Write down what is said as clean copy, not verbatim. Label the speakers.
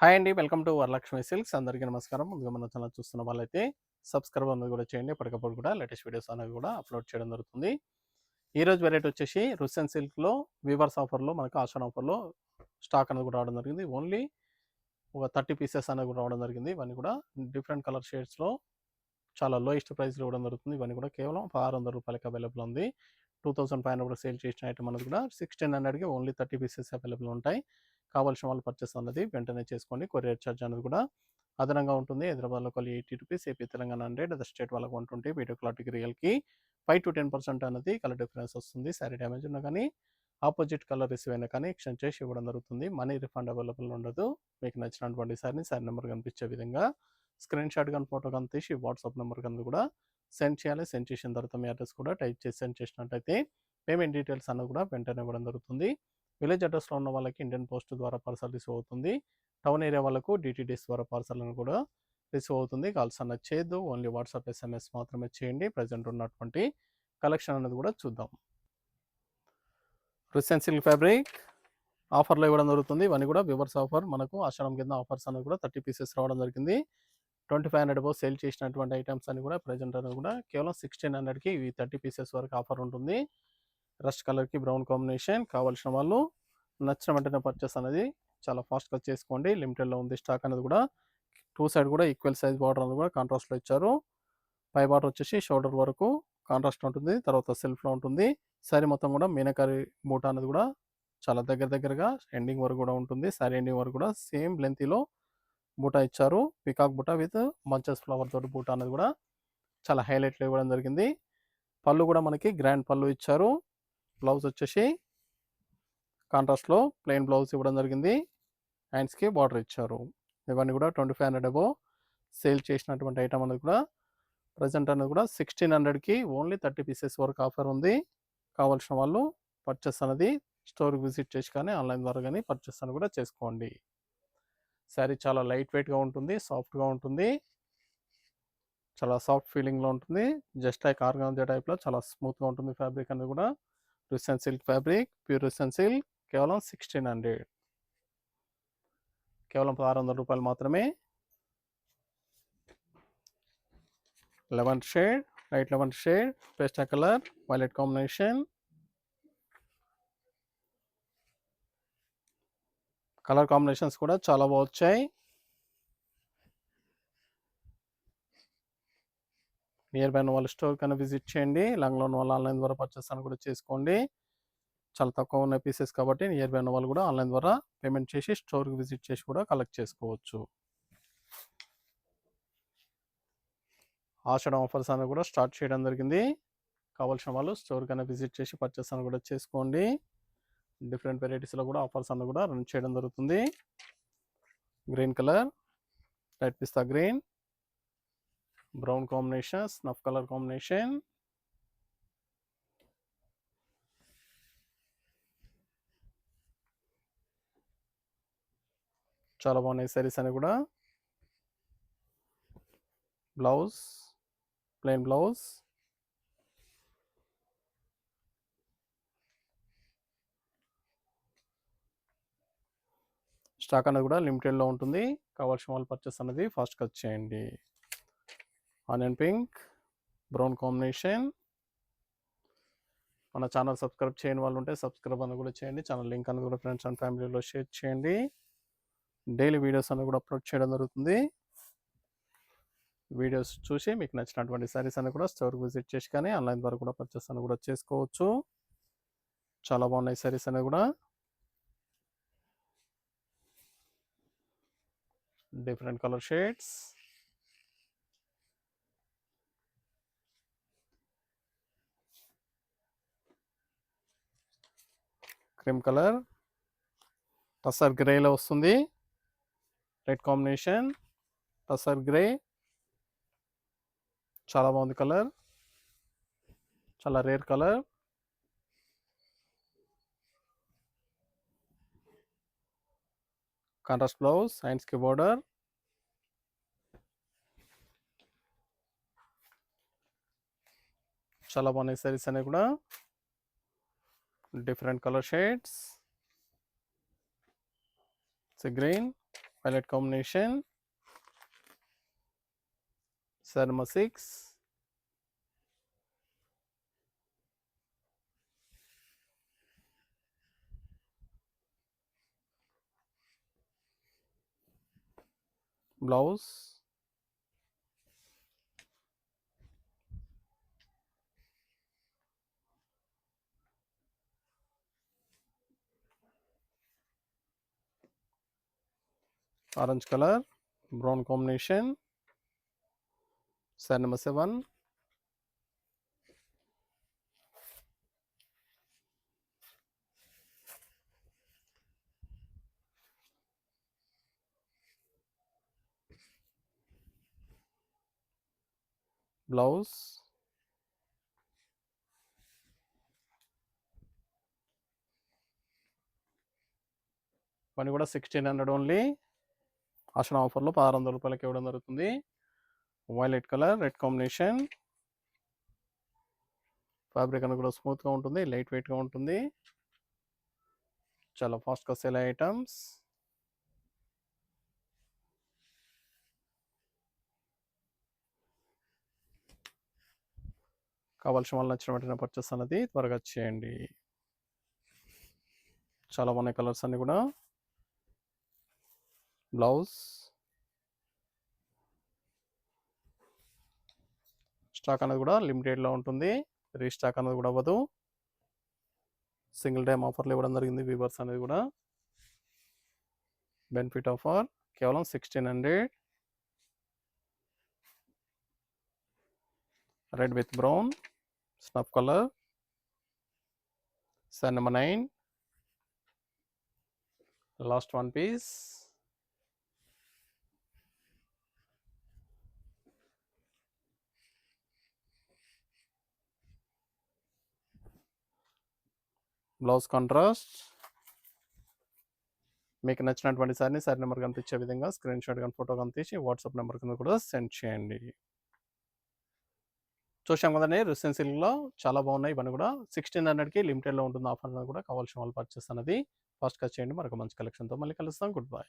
Speaker 1: Hi అండి. Welcome to Varalakshmi silks. అందరికీ నమస్కారం. ముందుగా మన ఛానల్ చూస్తున్న వాళ్ళైతే సబ్స్క్రైబ్ అనేది కూడా చేయండి. ఎప్పటికప్పుడు కూడా లేటెస్ట్ వీడియోస్ అనేవి కూడా అప్లోడ్ చేయడం జరుగుతుంది. ఈరోజు వెరైటీ వచ్చేసి రుసెన్ సిల్క్‌లో వీవర్స్ ఆఫర్‌లో మనకు ఆషాఢం ఆఫర్‌లో స్టాక్ అనేది కూడా రావడం జరిగింది. ఓన్లీ ఒక 30 పీసెస్ అనేవి కూడా రావడం జరిగింది. ఇవన్నీ కూడా డిఫరెంట్ కలర్ షేడ్స్‌లో చాలా లోయెస్ట్ ప్రైస్‌లో ఇవ్వడం జరుగుతుంది. ఇవన్నీ కూడా కేవలం రూ. 600కి అవైలబుల్ ఉంది. 2500 కూడా సేల్ చేసిన ఐటమ్ అనేది కూడా 1600కి ఓన్లీ 30 పీసెస్ అవైలబుల్ ఉంటాయి. కావాల్సిన వాళ్ళు పర్చేస్ అన్నది వెంటనే చేసుకోండి. కొరియర్ ఛార్జ్ అనేది కూడా అదనంగా ఉంటుంది. హైదరాబాద్‌లో ఒకళ్ళు రూ. 80, ఏపీ, తెలంగాణ 100, అదర్ స్టేట్ వాళ్ళకి 120, వీడియో క్లారిటీకి రియల్‌కి 5-10% అనేది కలర్ డిఫరెన్స్ వస్తుంది. శారీ డ్యామేజ్ ఉన్నా కానీ ఆపోజిట్ కలర్ రిసీవ్ అయినా కానీ ఎక్స్చేంజ్ చేసి ఇవ్వడం జరుగుతుంది. మనీ రిఫండ్ అవైలబుల్ ఉండదు. మీకు నచ్చినటువంటి శారీని శారీ నెంబర్ కనిపించే విధంగా స్క్రీన్ షాట్ కానీ ఫోటో కానీ తీసి వాట్సాప్ నెంబర్ కింద కూడా సెండ్ చేయాలి. సెండ్ చేసిన తర్వాత మీ అడ్రస్ కూడా టైప్ చేసి సెండ్ చేసినట్టయితే పేమెంట్ డీటెయిల్స్ అన్నది కూడా వెంటనే ఇవ్వడం జరుగుతుంది. విలేజ్ అడ్రస్లో ఉన్న వాళ్ళకి ఇండియన్ పోస్ట్ ద్వారా పార్సల్ రిసీవ్ అవుతుంది. టౌన్ ఏరియా వాళ్ళకు డిటీడీఎస్ ద్వారా పార్సల్ అని కూడా రిసీవ్ అవుతుంది. కాల్స్ అన్నది చేయొద్దు. ఓన్లీ వాట్సాప్ ఎస్ఎంఎస్ మాత్రమే చేయండి. ప్రజెంట్ ఉన్నటువంటి కలెక్షన్ అనేది కూడా చూద్దాం. రుసెన్ సిల్క్ ఫ్యాబ్రిక్ ఆఫర్లో ఇవ్వడం జరుగుతుంది. ఇవన్నీ కూడా వివర్స్ ఆఫర్. మనకు ఆషాఢం కింద ఆఫర్స్ అనేది కూడా 30 పీసెస్ రావడం జరిగింది. 2500 అబోవ్ సేల్ చేసినటువంటి ఐటమ్స్ అన్ని కూడా ప్రెజెంట్ అనేది కూడా కేవలం 1600కి ఇవి 30 పీసెస్ వరకు ఆఫర్ ఉంటుంది. రస్ట్ కలర్కి బ్రౌన్ కాంబినేషన్. కావాల్సిన వాళ్ళు నచ్చిన వెంటనే పర్చేస్ అనేది చాలా ఫాస్ట్గా చేసుకోండి. లిమిటెడ్లో ఉంది స్టాక్ అనేది కూడా. టూ సైడ్ కూడా ఈక్వల్ సైజ్ బార్డర్ అనేది కూడా కాంట్రాస్ట్లో ఇచ్చారు. పై బార్డర్ వచ్చేసి షోల్డర్ వరకు కాంట్రాస్ట్ ఉంటుంది. తర్వాత సెల్ఫ్లో ఉంటుంది. శారీ మొత్తం కూడా మీనకారి బూటా అనేది కూడా చాలా దగ్గరగా ఎండింగ్ వరకు కూడా ఉంటుంది. శారీ ఎండింగ్ వరకు కూడా సేమ్ లెంత్లో బూటా ఇచ్చారు. పికాక్ బూటా విత్ మంచెస్ ఫ్లవర్ తోటి బూటా అనేది కూడా చాలా హైలైట్లో ఇవ్వడం జరిగింది. పళ్ళు కూడా మనకి గ్రాండ్ పళ్ళు ఇచ్చారు. బ్లౌజ్ వచ్చేసి కాంట్రాస్ట్లో ప్లెయిన్ బ్లౌజ్ ఇవ్వడం జరిగింది. హ్యాండ్స్కి బార్డర్ ఇచ్చారు. ఇవన్నీ కూడా 2500 అబోవ్ సేల్ చేసినటువంటి ఐటమ్ అనేది కూడా ప్రజెంట్ అనేది కూడా 1600కి ఓన్లీ 30 పీసెస్ వరకు ఆఫర్ ఉంది. కావాల్సిన వాళ్ళు పర్చేస్ అనేది స్టోర్కి విజిట్ చేసి కానీ ఆన్లైన్ ద్వారా కానీ పర్చేస్ అని కూడా చేసుకోండి. శారీ చాలా లైట్ వెయిట్గా ఉంటుంది. సాఫ్ట్గా ఉంటుంది. చాలా సాఫ్ట్ ఫీలింగ్లో ఉంటుంది. జస్ట్ లైక్ ఆర్గాంజా టైప్లో చాలా స్మూత్గా ఉంటుంది. ఫ్యాబ్రిక్ అనేది కూడా రుసెన్ సిల్క్ ఫ్యాబ్రిక్, ప్యూర్ రుసెన్ సిల్క్, కేవలం 1600, కేవలం రూ. 600 మాత్రమే. 11 shade, light 11 shade, pastel colour, violet combination. Colour combinations కూడా చాలా బాగా వచ్చాయి. నియర్ బై ఉన్న వాళ్ళు స్టోర్ కన్నా విజిట్ చేయండి. లాంగ్లో ఉన్న వాళ్ళు ఆన్లైన్ ద్వారా పర్చేస్ అని కూడా చేసుకోండి. చాలా తక్కువ ఉన్న పీసెస్ కాబట్టి నియర్ బై ఉన్న వాళ్ళు కూడా ఆన్లైన్ ద్వారా పేమెంట్ చేసి స్టోర్కి విజిట్ చేసి కూడా కలెక్ట్ చేసుకోవచ్చు. ఆషాఢం ఆఫర్స్ అనేది కూడా స్టార్ట్ చేయడం జరిగింది. కావాల్సిన వాళ్ళు స్టోర్ కన్నా విజిట్ చేసి పర్చేస్ అని కూడా చేసుకోండి. డిఫరెంట్ వెరైటీస్లో కూడా ఆఫర్స్ అన్ని కూడా రన్ చేయడం జరుగుతుంది. Green colour, light pista green, brown combination, snuff colour combination. చాలా బాగున్నాయి సారీస్ అని కూడా. Blouse plain blouse. స్టాక్ అనేది కూడా లిమిటెడ్లో ఉంటుంది. కావాల్సిన వాళ్ళు పర్చేస్ అనేది ఫాస్ట్గా చేయండి. Onion pink, brown combination. మన ఛానల్ సబ్స్క్రైబ్ చేయని వాళ్ళు ఉంటే సబ్స్క్రైబ్ అని కూడా చేయండి. ఛానల్ లింక్ అనేది కూడా ఫ్రెండ్స్ అండ్ ఫ్యామిలీలో షేర్ చేయండి. డైలీ వీడియోస్ అనేది కూడా అప్లోడ్ చేయడం జరుగుతుంది. వీడియోస్ చూసి మీకు నచ్చినటువంటి శారీస్ అని కూడా స్టోర్కి విజిట్ చేసి కానీ ఆన్లైన్ ద్వారా కూడా పర్చేస్ అని కూడా చేసుకోవచ్చు. చాలా బాగున్నాయి శారీస్ అనేవి కూడా. Different colour shades. Cream colour, tussar గ్రేలో వస్తుంది. Red combination, tussar grey. చాలా బాగుంది కలర్. చాలా రేర్ కలర్. కాంట్రాస్ట్ బ్లౌజ్, హ్యాండ్స్కి బోర్డర్. చాలా బాగున్నాయి సారీస్ అనేవి కూడా. Different colour shades. Green, violet combination. Sari number 6. Blouse. Orange colour, brown combination. Sari number 7. Blouse. ఇవన్నీ కూడా 1600 ఓన్లీ. ఆషాఢం ఆఫర్లో 1600 రూపాయలకి ఇవ్వడం జరుగుతుంది. Violet colour, red combination. Fabric అనేది కూడా స్మూత్గా ఉంటుంది, లైట్ వెయిట్గా ఉంటుంది. చాలా ఫాస్ట్గా సేల్ అయ్యే ఐటమ్స్. కావాల్సిన వాళ్ళు నచ్చిన వెంటనే పర్చేస్ అనేది త్వరగా చేయండి. చాలా బాగున్నాయి కలర్స్ అన్నీ కూడా. బ్లౌజ్. స్టాక్ అనేది కూడా లిమిటెడ్లో ఉంటుంది, రీస్టాక్ అనేది కూడా అవ్వదు. సింగిల్ టైం ఆఫర్లు ఇవ్వడం జరిగింది వీవర్స్ అనేది కూడా. బెనిఫిట్ ఆఫర్ కేవలం 1600. Red with brown, snuff colour. Sari number 9. Last one piece. Blouse contrast. మీకు నచ్చినటువంటి సారీ నెంబర్ కనిపించే విధంగా స్క్రీన్ షాట్ కానీ ఫోటో కానీ తీసి వాట్సాప్ నెంబర్ కింద కూడా సెండ్ చేయండి. చూసాం కదండి, రుసిన్ సిల్క్లో చాలా బాగున్నాయి. ఇవన్నీ కూడా 1600కి లిమిటెడ్లో ఉంటుంది ఆఫర్ అనేది కూడా. కావాల్సిన వాళ్ళు పర్చేస్ అనేది ఫాస్ట్గా చేయండి. మరొక మంచి కలెక్షన్తో మళ్ళీ కలుస్తాం. Good bye.